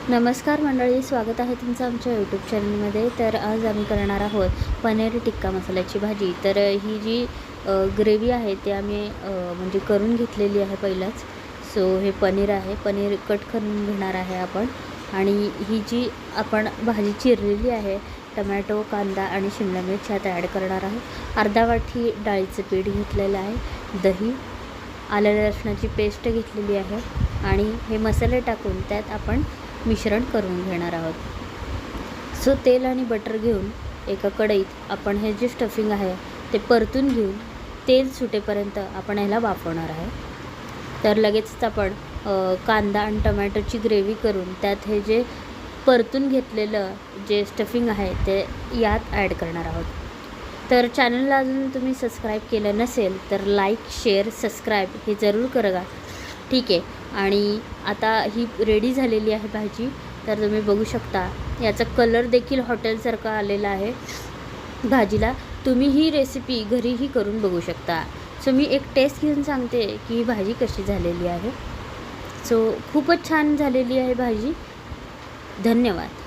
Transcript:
नमस्कार मंडळी, स्वागत आहे तुमचं आमच्या यूट्यूब चॅनलमध्ये. तर आज आम्ही करणार आहोत पनीर टिक्का मसाल्याची भाजी. तर ही जी ग्रेव्ही आहे ते आम्ही म्हणजे करून घेतलेली आहे पहिलाच. सो हे पनीर आहे, पनीर कट करून घेणार आहे आपण. आणि ही जी आपण भाजी चिरलेली आहे, टमॅटो, कांदा आणि शिमला मिरची ह्यात ॲड करणार आहोत. अर्धा वाटी डाळीचं पीठ घेतलेलं आहे, दही, आलं लसणाची पेस्ट घेतलेली आहे आणि हे मसाले टाकून त्यात आपण मिश्रण करून घेणार आहोत. सो तेल आणि बटर घेऊन एका कढईत आपण हे जे स्टफिंग आहे ते परतून घेऊन तेल सुटेपर्यंत आपण ह्याला वाफवणार आहे. तर लगेचच आपण कांदा आणि टमॅटोची ग्रेव्ही करून त्यात हे जे परतून घेतलेलं जे स्टफिंग आहे ते यात ॲड करणार आहोत. तर चॅनलला अजून तुम्ही सबस्क्राईब केलं नसेल तर लाईक, शेअर, सबस्क्राईब हे जरूर करा. ठीक आहे. आणि आता ही रेडी झालेली आहे भाजी. तर तुम्ही बघू शकता याचा कलर देखील हॉटेलसारखा आलेला आहे भाजीला. तुम्ही ही रेसिपी घरीही करून बघू शकता. सो मी एक टेस्ट घेऊन सांगते की ही भाजी कशी झालेली आहे. सो खूपच छान झालेली आहे भाजी. धन्यवाद.